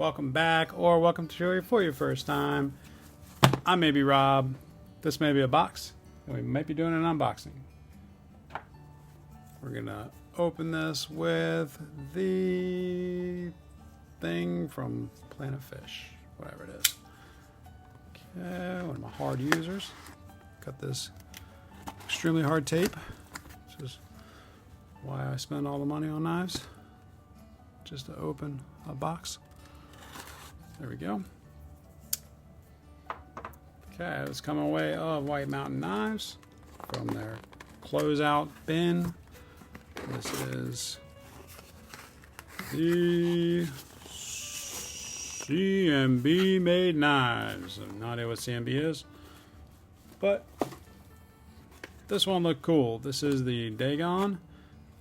welcome back, or welcome to Show for your first time. I may be Rob. This may be a box, and we might be doing an unboxing. We're gonna open this with the thing from Planet Fish, whatever it is. Okay, one of my hard users. Got this extremely hard tape. This is why I spend all the money on knives, just to open a box. There we go. Okay, it's coming away of White Mountain Knives from their closeout bin. This is the CMB made knives. I have no idea what CMB is, but this one looked cool. This is the Dagon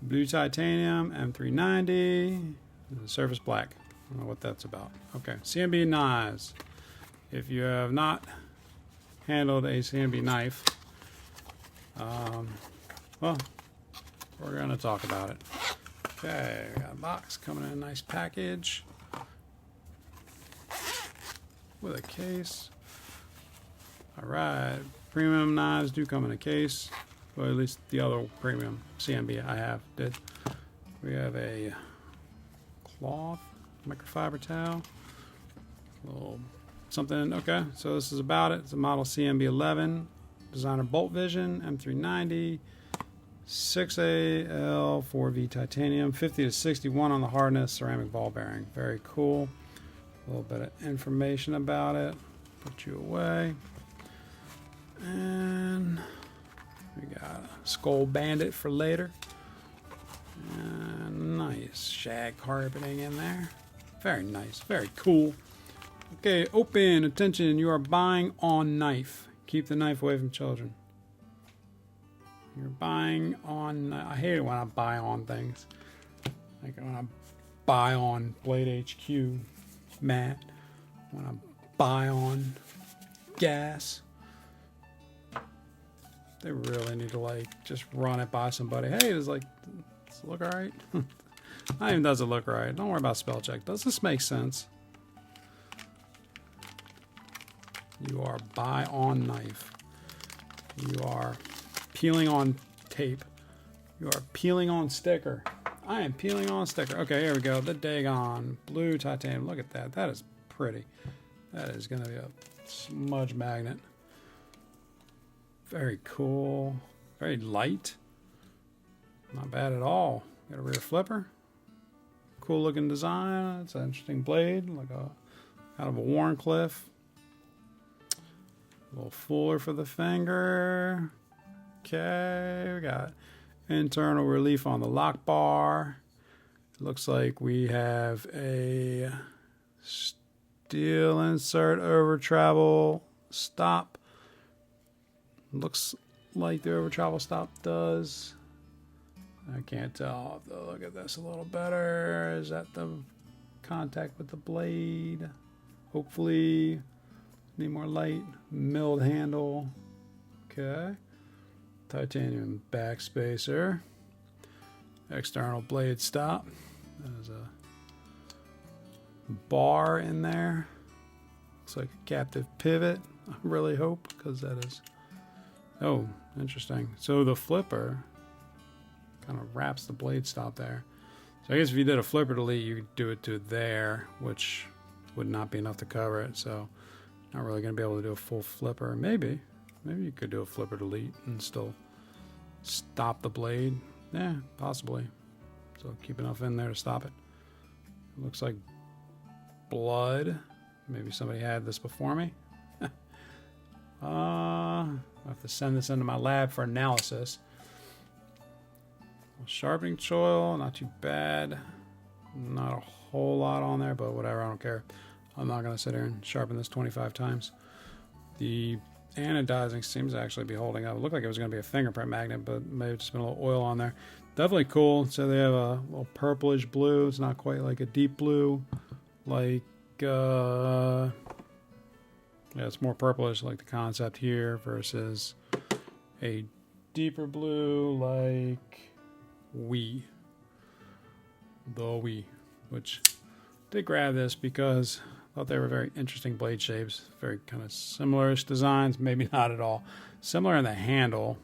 Blue Titanium M390, Surface Black. I don't know what that's about. Okay, CMB knives. If you have not handled a CMB knife, well, we're going to talk about it. Okay, we got a box coming in a nice package with a case. Alright, premium knives do come in a case. Well, at least the other premium CMB I have did. We have a cloth microfiber towel, a little something. Okay, so this is about it. It's a model CMB 11, designer Bolt Vision M390, 6AL 4V titanium, 50 to 61 on the hardness, ceramic ball bearing. Very cool. A little bit of information about it. Put you away. And we got a Skull Bandit for later. And nice shag carpeting in there. Very nice. Very cool. Okay, open. Attention. You are buying on knife. Keep the knife away from children. You're buying on... I hate it when I buy on things. Like when I buy on Blade HQ, Matt. When I buy on gas. They really need to, like, just run it by somebody. Hey, does it look alright? Not even does it look right. Don't worry about spell check. Does this make sense? You are buy on knife. You are peeling on tape. You are peeling on sticker. I am peeling on sticker. Okay, here we go. The Dagon Blue Titanium. Look at that. That is pretty. That is going to be a smudge magnet. Very cool. Very light. Not bad at all. Got a rear flipper. Cool looking design. It's an interesting blade. Like a kind of a Warncliffe. A little fuller for the finger. Okay. We got internal relief on the lock bar. It looks like we have a steel insert over travel stop. Looks like the over travel stop does. I can't tell. I'll have to look at this a little better. Is that the contact with the blade? Hopefully. Need more light. Milled handle. Okay. Titanium backspacer. External blade stop. There's a bar in there. Looks like a captive pivot. I really hope, because that is... Oh, interesting. So the flipper kind of wraps the blade stop there. So I guess if you did a flipper delete, you could do it to there, which would not be enough to cover it. So not really going to be able to do a full flipper. Maybe you could do a flipper delete and still stop the blade. Yeah, possibly. So keep enough in there to stop it. It looks like blood. Maybe somebody had this before me. I have to send this into my lab for analysis. Sharpening choil, not too bad. Not a whole lot on there, but whatever, I don't care. I'm not going to sit here and sharpen this 25 times. The anodizing seems to actually be holding up. It looked like it was going to be a fingerprint magnet, but maybe just been a little oil on there. Definitely cool. So they have a little purplish blue. It's not quite like a deep blue. Like, yeah, it's more purplish like the concept here versus a deeper blue like the Wii, which Did grab this because I thought they were very interesting blade shapes. Very kind of similar-ish designs, maybe not at all. Similar in the handle,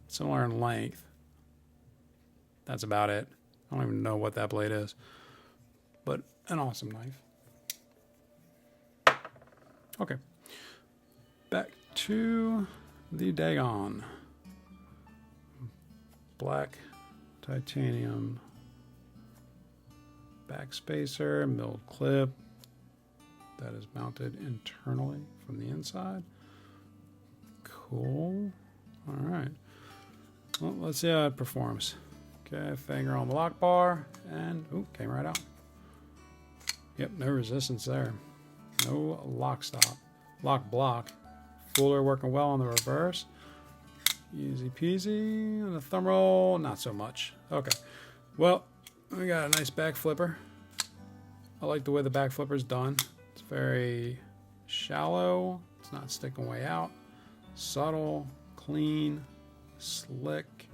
similar in length. That's about it. I don't even know what that blade is, but an awesome knife. Okay, back to the Dagon. Black titanium backspacer, milled clip that is mounted internally from the inside. Cool. All right. Well, let's see how it performs. Okay, finger on the lock bar, and came right out. Yep, no resistance there. No lock stop. Lock block. Fuller working well on the reverse. Easy peasy. On the thumb roll, not so much. Okay. Well, we got a nice back flipper. I like the way the back flipper is done. It's very shallow. It's not sticking way out. Subtle, clean, slick,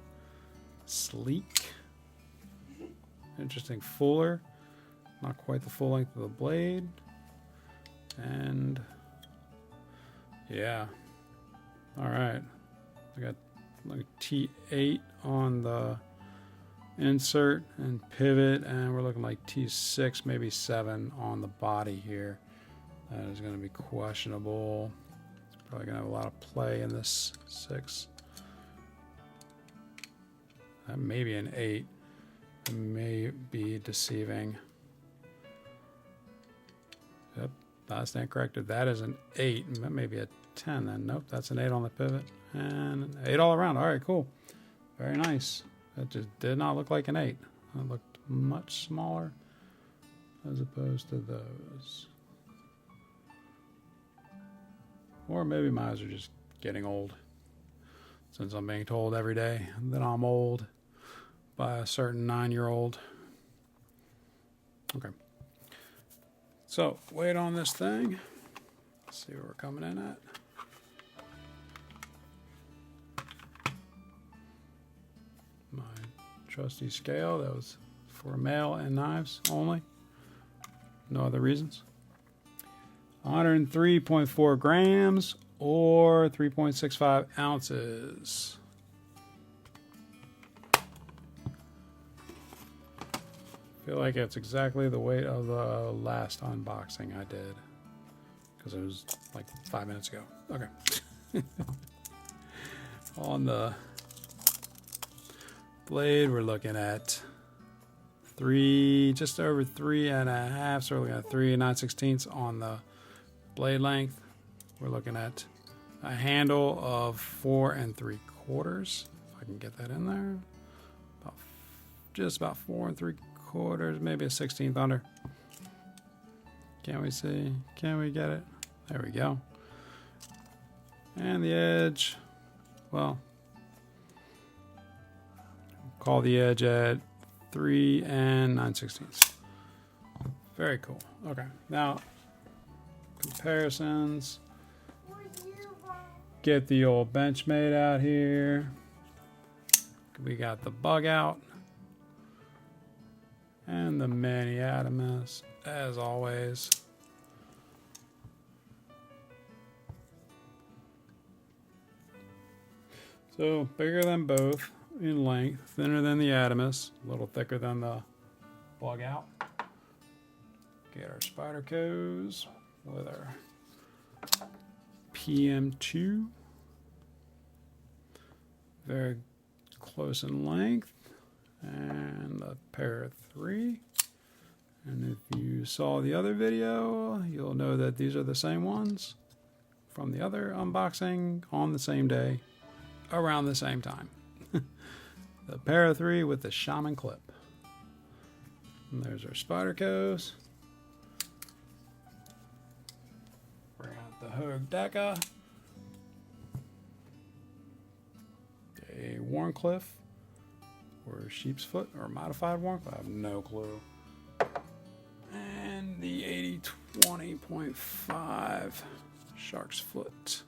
sleek. Interesting fuller. Not quite the full length of the blade. And yeah. All right. I got like T8 on the insert and pivot, and we're looking like T6, maybe 7 on the body here. That is going to be questionable. It's probably going to have a lot of play in this 6. That may be an 8. It may be deceiving. Yep, last stand corrected. That is an 8. That may be a 10 then. Nope, that's an 8 on the pivot. And an 8 all around. All right, cool. Very nice. That just did not look like an 8. It looked much smaller as opposed to those. Or maybe my eyes are just getting old, since I'm being told every day that I'm old by a certain 9-year-old. Okay. So, weight on this thing. Let's see what we're coming in at. My trusty scale, that was for mail and knives only. No other reasons. 103.4 grams or 3.65 ounces. Feel like it's exactly the weight of the last unboxing I did, because it was like 5 minutes ago. Okay. On the blade, we're looking at just over 3.5, so we're looking at 3 9/16 on the blade length. We're looking at a handle of 4 3/4. If I can get that in there, just about 4 3/4, maybe a 16th under. Can we see? Can we get it? There we go. And the edge, well, call the edge at 3 9/16. Very cool. Okay, now comparisons. Get the old Benchmade out here. We got the bug out. And the mini Adamus, as always. So, bigger than both in length, thinner than the Adamus, a little thicker than the bug out. Get our Spydercos with our PM2. Very close in length. And a pair of 3. And if you saw the other video, you'll know that these are the same ones from the other unboxing on the same day, around the same time. The pair of 3 with the Shaman clip. And there's our Spydercos. Bring out the Hogue Deca. A Warncliffe. Or sheep's foot, or modified Warncliffe, I have no clue. And the 80-20.5 shark's foot.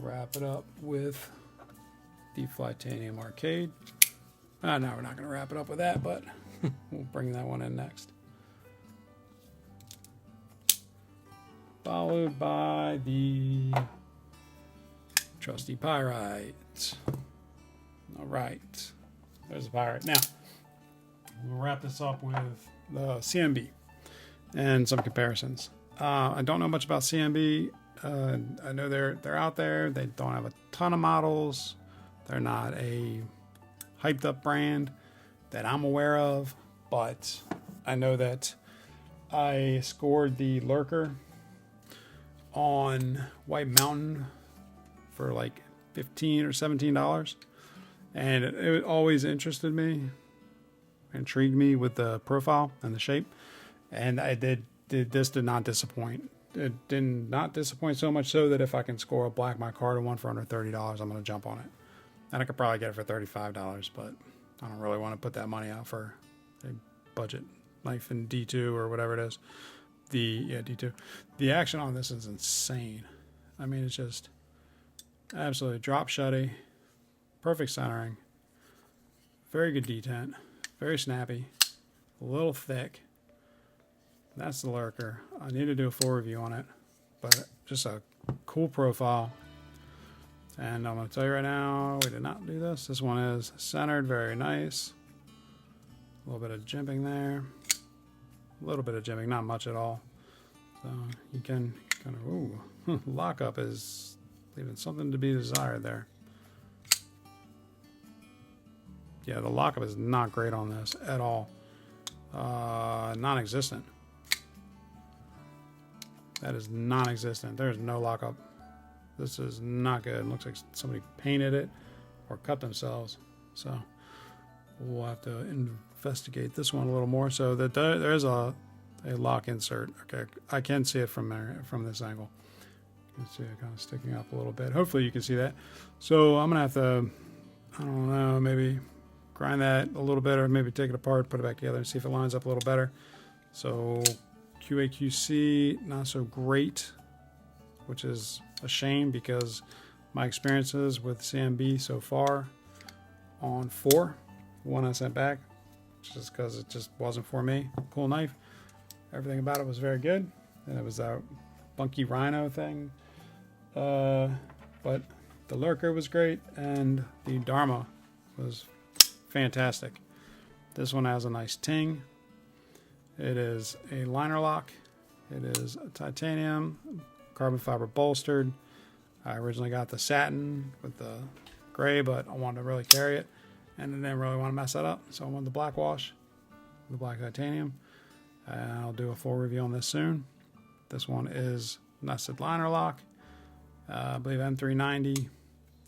Wrap it up with the Flytanium Arcade. No, we're not going to wrap it up with that, but we'll bring that one in next. Followed by the trusty pyrite. All right, there's the pyrite. Now, we'll wrap this up with the CMB and some comparisons. I don't know much about CMB. I know they're out there. They don't have a ton of models. They're not a hyped up brand that I'm aware of, but I know that I scored the Lurker on White Mountain for like $15 or $17, and it always interested me, intrigued me with the profile and the shape, and this did not disappoint. It did not disappoint so much so that if I can score a black micarta one for under $30, I'm going to jump on it. And I could probably get it for $35, but I don't really want to put that money out for a budget knife in D2 or whatever it is. D2. The action on this is insane. I mean, it's just absolutely drop shutty, perfect centering, very good detent, very snappy, a little thick. That's the Lurker. I need to do a full review on it, but just a cool profile. And I'm going to tell you right now, we did not do this. This one is centered, very nice. A little bit of jimping there. A little bit of jimping, not much at all. So you can kind of, ooh, lockup is leaving something to be desired there. Yeah, the lockup is not great on this at all. Non-existent. That is non-existent. There's no lockup. This is not good. It looks like somebody painted it or cut themselves. So we'll have to investigate this one a little more. So that there is a lock insert. Okay, I can see it from there, from this angle. You can see it kind of sticking up a little bit. Hopefully you can see that. So I'm gonna have to, I don't know, maybe grind that a little bit, or maybe take it apart, put it back together, and see if it lines up a little better. So QA/QC not so great, which is a shame because my experiences with CMB so far on 4, one I sent back, just because it just wasn't for me. Cool knife. Everything about it was very good. And it was that bunky rhino thing. But the Lurker was great, and the Dharma was fantastic. This one has a nice ting. It is a liner lock. It is titanium, carbon fiber bolstered. I originally got the satin with the gray, but I wanted to really carry it, and I didn't really want to mess that up, so I wanted the black wash, the black titanium. And I'll do a full review on this soon. This one is nested liner lock, I believe M390,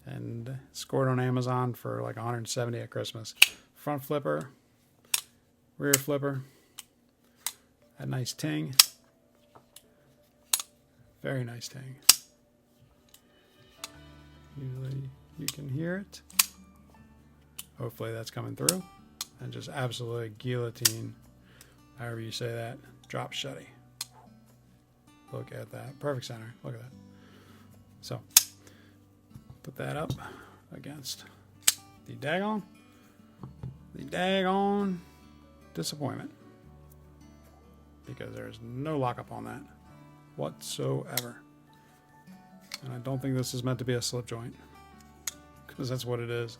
and scored on Amazon for like 170 at Christmas. Front flipper, rear flipper, a nice ting. Very nice ting. Usually you can hear it. Hopefully that's coming through. And just absolutely guillotine, however you say that, drop shutty. Look at that. Perfect center. Look at that. So, put that up against the Dagon. The Dagon disappointment. Because there's no lockup on that whatsoever. And I don't think this is meant to be a slip joint, because that's what it is.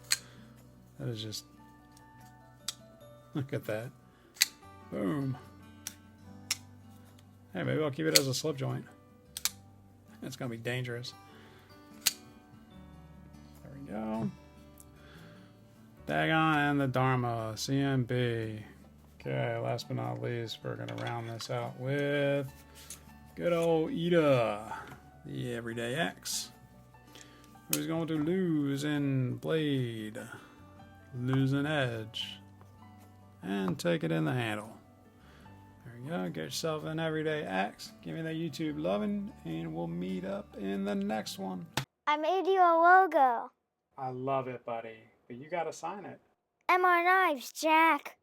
That is just, look at that. Boom. Hey, maybe I'll keep it as a slip joint. It's gonna be dangerous. There we go. Dagon and the Dharma CMB. Okay, last but not least, we're gonna round this out with good old Ida, the Everyday X. Who's going to lose in blade, lose in edge, and take it in the handle. There you go. Get yourself an Everyday X. Give me that YouTube loving, and we'll meet up in the next one. I made you a logo. I love it, buddy. But you gotta sign it. MR Knives, Jack.